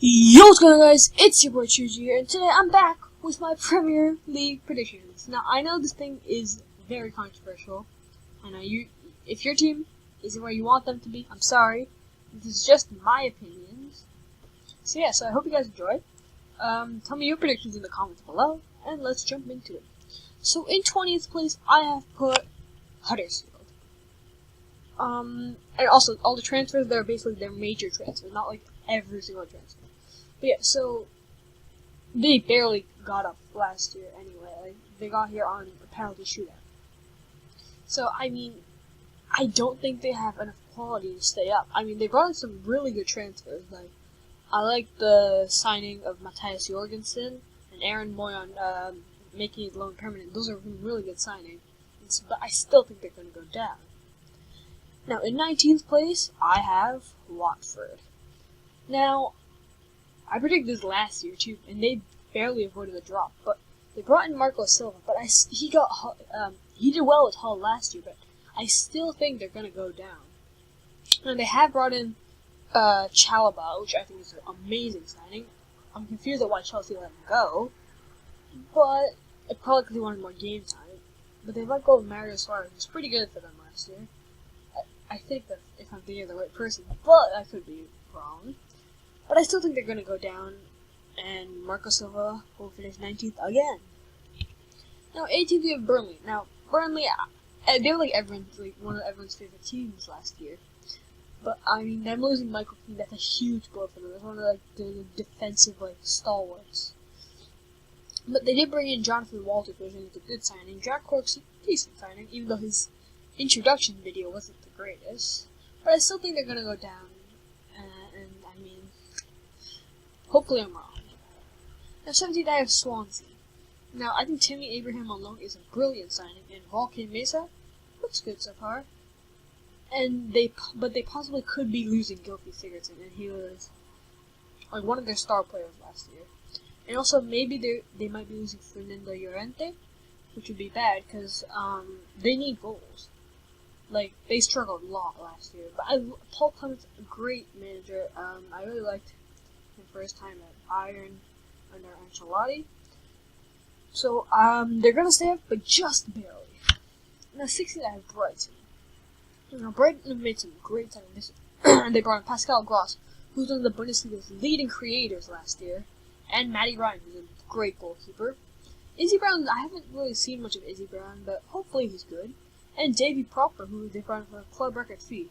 Yo, what's going on, guys? It's your boy Chuji here, and today I'm back with my Premier League predictions. Now, I know this thing is very controversial. I know if your team isn't where you want them to be, I'm sorry. This is just my opinions. So yeah, I hope you guys enjoy. Tell me your predictions in the comments below, and let's jump into it. So in 20th place, I have put Huddersfield. And also all the transfers, they're basically their major transfers, not like every single transfer. But yeah, so they barely got up last year anyway. Like, they got here on a penalty shootout. So, I mean, I don't think they have enough quality to stay up. I mean, they brought in some really good transfers. Like, I like the signing of Matthias Jorgensen and Aaron Moyon making his loan permanent. Those are really good signings. But I still think they're going to go down. Now, in 19th place, I have Watford. Now, I predicted this last year too, and they barely avoided the drop. But they brought in Marco Silva, but he did well with Hull last year, but I still think they're gonna go down. And they have brought in Chalobah, which I think is an amazing signing. I'm confused at why Chelsea let him go, but probably because he wanted more game time. But they let go of Mario Suarez, who's pretty good for them last year. I think that if I'm thinking of the right person, but I could be wrong. But I still think they're going to go down, and Marco Silva will finish 19th again. Now, 18th we have Burnley. Now, Burnley, they were like one of everyone's favorite teams last year. But, I mean, them losing Michael Keane, that's a huge blow for them. It's one of the defensive stalwarts. But they did bring in Jonathan Walters, which is a good signing. Jack Cork's a decent signing, even though his introduction video wasn't the greatest. But I still think they're going to go down. And I mean, hopefully I'm wrong. Now, 17th, I have Swansea. Now, I think Timmy Abraham on loan is a brilliant signing, and Volkan Mesa looks good so far. But they possibly could be losing Gylfi Sigurdsson, and he was like one of their star players last year. And also, maybe they might be losing Fernando Llorente, which would be bad because they need goals. Like, they struggled a lot last year. But Paul Clement's a great manager. I really liked him for his time at Bayern under Ancelotti. So, they're going to stay up, but just barely. Now, 16th, I have Brighton. Now, Brighton have made some great signings. And they brought in Pascal Gross, who's one of the Bundesliga's leading creators last year. And Matty Ryan, who's a great goalkeeper. Izzy Brown, I haven't really seen much of Izzy Brown, but hopefully he's good. And Davy Proper, who they brought in for a club record fee.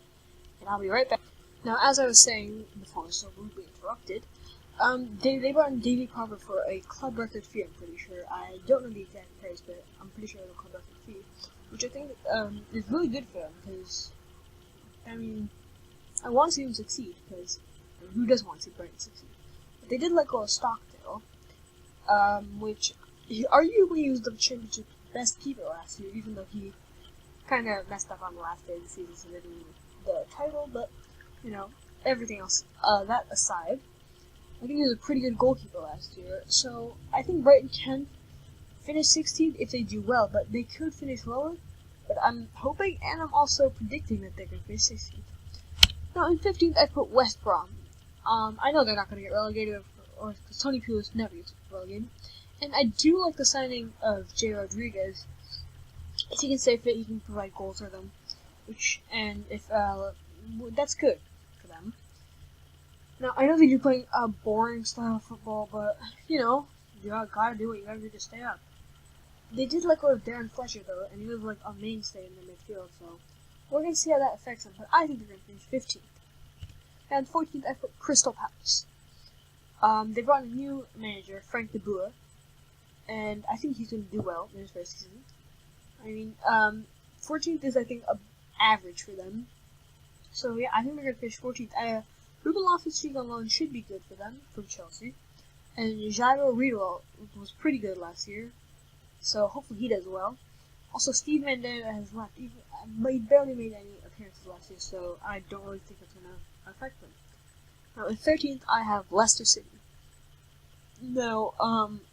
And I'll be right back. Now, as I was saying before I was so rudely interrupted, they brought in Davy Proper for a club record fee, I'm pretty sure. I don't know the exact price, but I'm pretty sure it's a club record fee. Which I think is really good for them, because, I mean, I want to see them succeed, because who doesn't want to see Brighton succeed? But they did let go of Stockdale, which arguably was the championship best keeper last year, even though he kind of messed up on the last day of the season, so they didn't win the title, but, you know, everything else, that aside, I think he was a pretty good goalkeeper last year, so I think Brighton can finish 16th if they do well, but they could finish lower, but I'm hoping, and I'm also predicting that they're going to finish 16th. Now, in 15th, I put West Brom. I know they're not going to get relegated, or because Tony Pulis never gets relegated, and I do like the signing of Jay Rodriguez. If he can stay fit, he can provide goals for them, that's good for them. Now, I know they do playing a boring style of football, but, you know, you gotta do what you gotta do to stay up. They did let go of Darren Fletcher, though, and he was like a mainstay in the midfield, so we're gonna see how that affects them, but I think they're gonna finish 15th. And 14th, I put Crystal Palace. They brought in a new manager, Frank de Boer, and I think he's gonna do well in his first season. I mean, 14th is, I think, average for them. So, yeah, I think they're going to finish 14th. Ruben Loftus-Cheek on loan should be good for them, from Chelsea. And Jairo Riedel was pretty good last year. So, hopefully he does well. Also, Steve Mandanda has left. But he barely made any appearances last year, so I don't really think it's going to affect them. Now, in 13th, I have Leicester City. Now,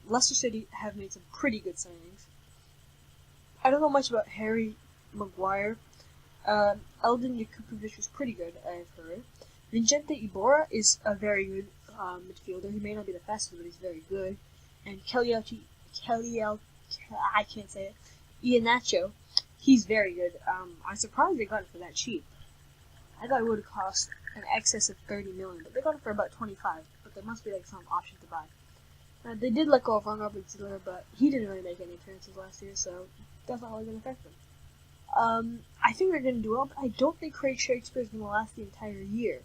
Leicester City have made some pretty good signings. I don't know much about Harry Maguire. Eldin Jakubovic was pretty good, I've heard. Vincente Iborra is a very good midfielder. He may not be the fastest, but he's very good. And I can't say it. Iheanacho, he's very good. I'm surprised they got it for that cheap. I thought it would have cost an excess of 30 million, but they got it for about 25. But there must be like some option to buy. They did let go of Ron Robert Ziller, but he didn't really make any appearances last year, so that's not really going to affect them. I think they're going to do well, but I don't think Craig Shakespeare is going to last the entire year.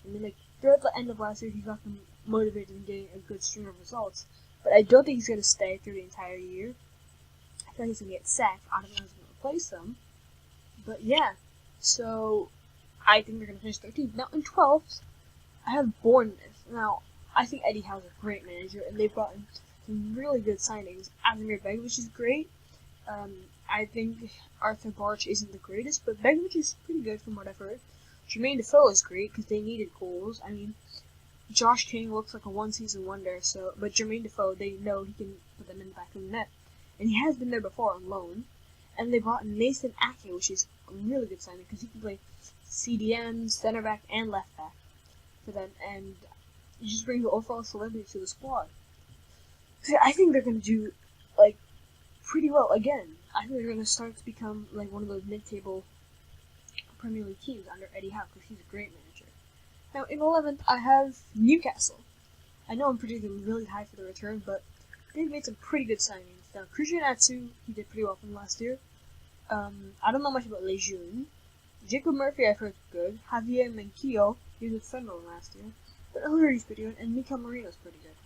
I mean, like, throughout the end of last year, he got them motivated and getting a good string of results, but I don't think he's going to stay through the entire year. I feel like he's going to get sacked. I don't know who's going to replace him. But yeah, so I think they're going to finish 13th. Now, in 12th, I have Bournemouth. Now, I think Eddie Howe's a great manager, and they've brought in some really good signings. Ademir Begovic is great. I think Arthur Barch isn't the greatest, but Begovic is pretty good from what I've heard. Jermaine Defoe is great because they needed goals. I mean, Josh King looks like a one-season wonder, but Jermaine Defoe, they know he can put them in the back of the net. And he has been there before on loan. And they brought in Nathan Ake, which is a really good signing because he can play CDM, center back, and left back for them. And he just brings the overall solidity to the squad. So I think they're going to do, like, pretty well again. I think they're going to start to become, like, one of those mid-table Premier League teams under Eddie Howe because he's a great manager. Now, in 11th, I have Newcastle. I know I'm predicting really high for the return, but they've made some pretty good signings. Now, Christian Atsu, he did pretty well from last year. I don't know much about Lejeune. Jacob Murphy, I've heard, is good. Javier Menquillo, he was with Sunderland last year. But O'Leary's pretty good, and Mikel Merino's pretty good.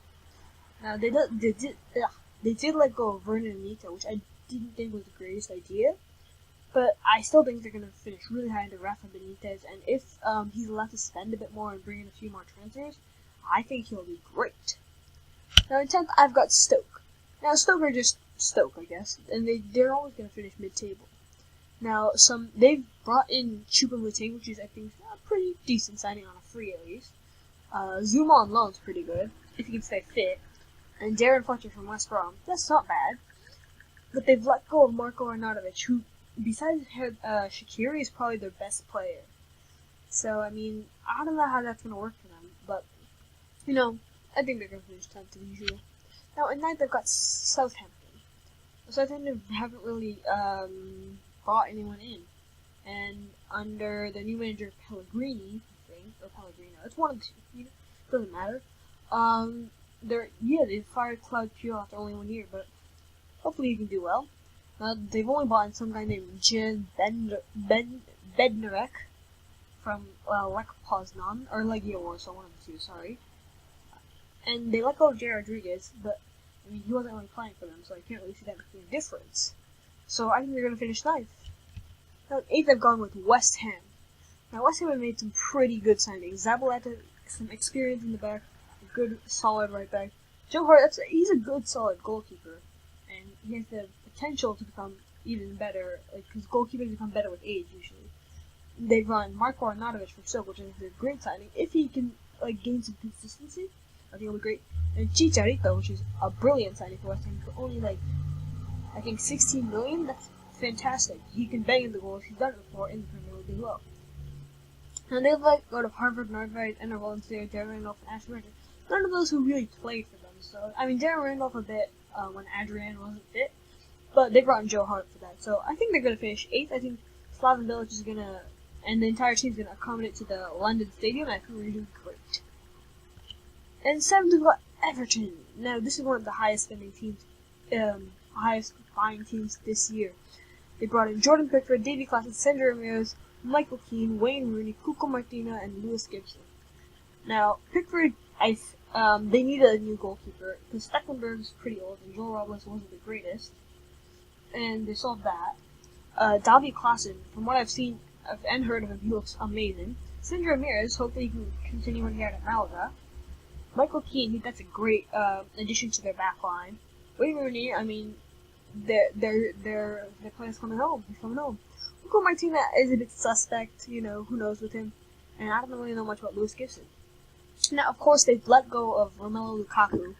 Now, they did let go of Vernon Anita, which I didn't think was the greatest idea. But I still think they're going to finish really high under Rafa Benitez, and if he's allowed to spend a bit more and bring in a few more transfers, I think he'll be great. Now in 10th, I've got Stoke. Now Stoke are just Stoke, I guess, and they're always going to finish mid-table. Now they've brought in Choupo-Moting, which is I think a pretty decent signing on a free at least. Zuma on loan's pretty good if he can stay fit, and Darren Fletcher from West Brom. That's not bad, but they've let go of Marko Arnautovic, who besides Shaqiri is probably their best player. So I mean, I don't know how that's going to work for them, but you know, I think they're going to finish 10th as usual. Now in 9th, they've got Southampton. Southampton haven't really brought anyone in, and under the new manager Pellegrini, I think, or Pellegrino, it's one of the two. Doesn't matter. They fired Claude Puel after only 1 year, but hopefully he can do well. They've only bought in some guy named Jan Bednarek from Lech Poznan, or Legia Warsaw, one of the two, sorry. And they let go of Jay Rodriguez, but I mean, he wasn't really playing for them, so I can't really see that making a difference. So I think they're going to finish 9th. Now, 8th, I've gone with West Ham. Now, West Ham have made some pretty good signings. Zabaleta, some experience in the back, a good, solid right back. Joe Hart, he's a good, solid goalkeeper, and he has the potential to become even better, because goalkeepers become better with age, usually. They've run Marko Arnautovic from Stoke, which I think is a great signing. If he can gain some consistency, I think it'll be great. And Chicharito, which is a brilliant signing for West Ham, for only I think 16 million. That's fantastic. He can bang in the goals. He's done it before in the Premier League as well. And they've go to Harvard, Narvaez, Enner Valencia, Darren Randolph, and Ashton Richard. None of those who really played for them. So I mean, Darren Randolph a bit when Adrian wasn't fit, but they brought in Joe Hart for that. So I think they're going to finish 8th. I think Slaven Bilic is going to, and the entire team's going to accommodate to the London Stadium. I think we're going to do great. And 7th, we've got Everton. Now, this is one of the highest spending teams, highest buying teams this year. They brought in Jordan Pickford, Davy Klaassen, Sandro Ramirez, Michael Keane, Wayne Rooney, Cuco Martina, and Lewis Gibson. Now, Pickford, they needed a new goalkeeper because Stecklenburg's pretty old and Joel Robles wasn't the greatest, and they solved that. Davy Klaassen, from what I've seen and heard of him, he looks amazing. Sandro Ramirez, hopefully he can continue what he had at Malaga. Michael Keane, that's a great addition to their back line. Wayne Rooney, I mean, their player's coming home. He's coming home. Cuco Martina is a bit suspect, who knows with him. And I don't really know much about Lewis Gibson. Now, of course, they've let go of Romelu Lukaku.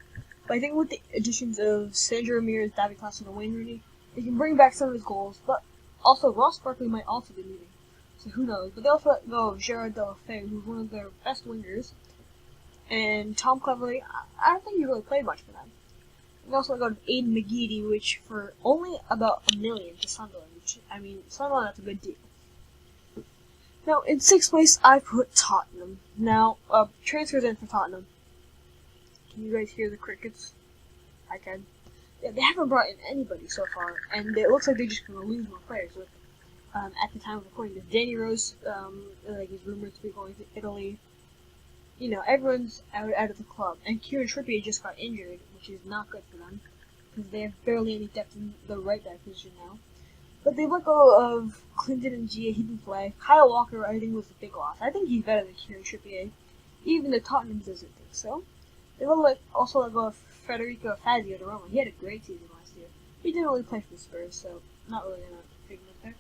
But I think with the additions of Sandro Ramirez, Davy Klaassen, and Wayne Rooney, they can bring back some of his goals. But also, Ross Barkley might also be leaving. So who knows. But they also let go of Gerard Deulofeu, who's one of their best wingers. And Tom Cleverley, I don't think he really played much for them. We also got Aiden McGeady, which for only about $1 million to Sunderland. Which, I mean, Sunderland, that's a good deal. Now, in 6th place, I put Tottenham. Now, transfers in for Tottenham. Can you guys hear the crickets? I can. Yeah, they haven't brought in anybody so far, and it looks like they're just going to lose more players. With, at the time of recording this, Danny Rose, like, is rumored to be going to Italy. You know, everyone's out of the club, and Kieran Trippier just got injured, which is not good for them, because they have barely any depth in the right back position now. But they let go of Clinton and Gia, he didn't play. Kyle Walker, I think, was a big loss. I think he's better than Kieran Trippier, even though Tottenham doesn't think so. They also let go of Federico Fazio to Roma. He had a great season last year. He didn't really play for the Spurs, so not really gonna figure it there.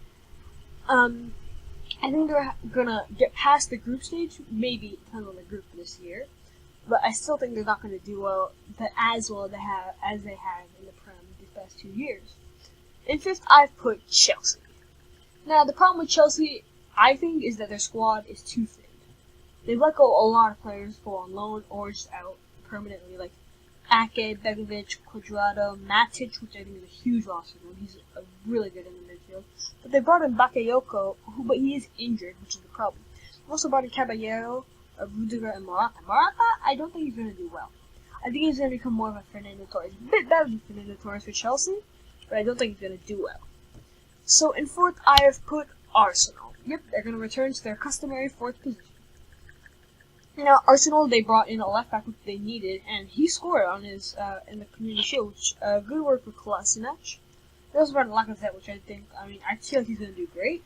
I think they're gonna get past the group stage, maybe depending on the group this year. But I still think they're not gonna do well, as well as they have in the Prem these past 2 years. In 5th, I've put Chelsea. Now, the problem with Chelsea, I think, is that their squad is too thin. They've let go a lot of players go on loan or just out permanently, like Ake, Begovic, Cuadrado, Matic, which I think is a huge loss for them. He's really good in the midfield. But they brought in Bakayoko, but he is injured, which is the problem. They also brought in Caballero, Rudiger, and Morata. Morata, I don't think he's going to do well. I think he's going to become more of a Fernando Torres. A bit better than Fernando Torres for Chelsea, but I don't think he's going to do well. So in 4th, I have put Arsenal. Yep, they're going to return to their customary 4th position. Now, Arsenal, they brought in a left back which they needed, and he scored on his in the Community Shield, which good work for Kolasinac. They also brought in Lacazette, which I feel like he's going to do great.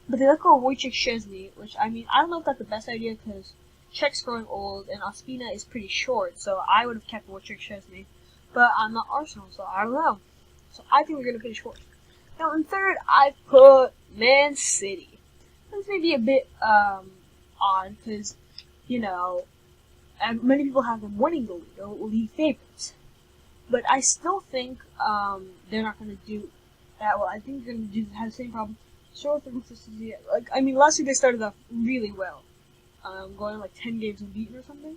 But they let go of Wojciech Szczesny, which, I don't know if that's the best idea, because Czech's growing old, and Ospina is pretty short, so I would have kept Wojciech Szczesny. But I'm not Arsenal, so I don't know. So I think we're going to finish 4th. Now, in 3rd, I put Man City. This may be a bit odd, because, you know, many people have them winning the league, or league favorites. But I still think they're not going to do that well. I think they're going to have the same problem. Struggle for consistency. Last year they started off really well, going like 10 games unbeaten or something.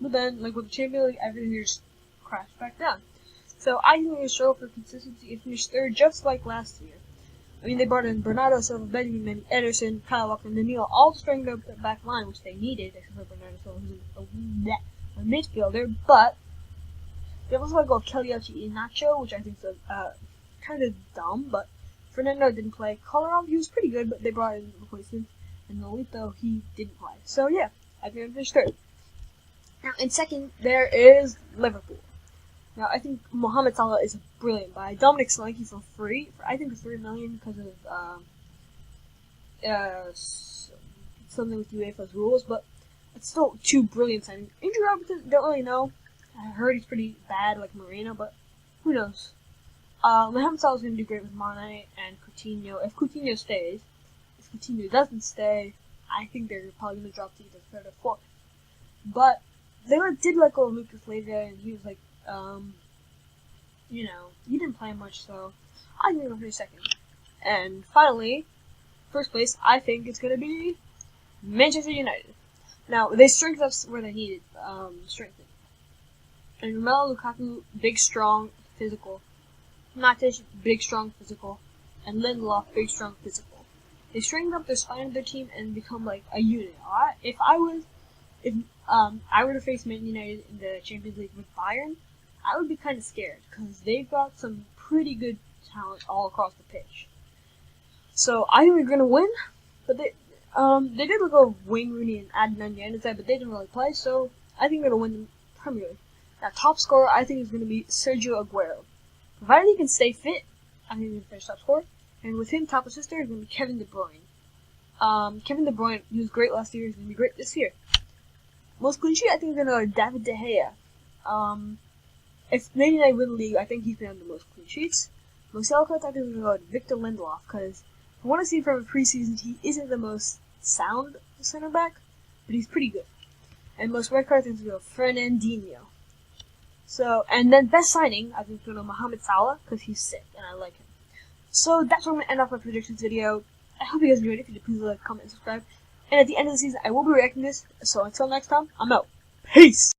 But then, with the Champions League, everything just crashed back down. So I think they're going to struggle for consistency and finish 3rd, just like last year. They brought in Bernardo Silva, Benjamin Mendy, Ederson, Kyle Walker, and Danilo, all to strengthen up the back line, which they needed, except for Bernardo Silva, who's a midfielder. But they also let go of Kelechi Iheanacho, which I think is kind of dumb, but Fernando didn't play. Kolarov, he was pretty good, but they brought in replacements. And Nolito, he didn't play. So yeah, I think I finished 3rd. Now, in 2nd, there is Liverpool. Now, I think Mohamed Salah is a brilliant buy. Dominic Solanke for free, I think for $3 million because of something with UEFA's rules, but it's still 2 brilliant signings. Andrew Robertson, don't really know. I heard he's pretty bad, like Moreno, but who knows? Mohamed Salah is going to do great with Mane and Coutinho. If Coutinho stays, if Coutinho doesn't stay, I think they're probably going to drop to either 3rd or 4th. But they did let go of Lucas Leiva, and he was like, he didn't play much, so I think they'll finish 2nd. And finally, 1st place, I think it's going to be Manchester United. Now, they strengthened up where they needed strengthening. And Romelu Lukaku, big, strong, physical. Matic, big, strong, physical. And Lindelof, big, strong, physical. They strengthened up their spine of their team and become like a unit. If I were to face Man United in the Champions League with Bayern, I would be kind of scared, because they've got some pretty good talent all across the pitch. So I think they're going to win, but they did look over Wayne Rooney and Adnan Januzaj, but they didn't really play, so I think they're going to win the Premier League. Now, top scorer, I think, is going to be Sergio Aguero. Provided he can stay fit, I think he's going to finish top scorer. And with him, top assister, is going to be Kevin De Bruyne. Kevin De Bruyne, he was great last year, he's going to be great this year. Most clean sheet, I think, is going to go to David De Gea. If Man United win the league, I think he's going to have the most clean sheets. Most yellow cards, I think, is going to go to Victor Lindelof, because I want to see from a preseason, he isn't the most sound center back, but he's pretty good. And most red cards, I think, is going to go Fernandinho. So, and then best signing, I think, is going to go Mohamed Salah, because he's sick, and I like him. So, that's where I'm going to end off my predictions video. I hope you guys enjoyed it. If you did, please like, comment, and subscribe. And at the end of the season, I will be reacting this. So until next time, I'm out. Peace!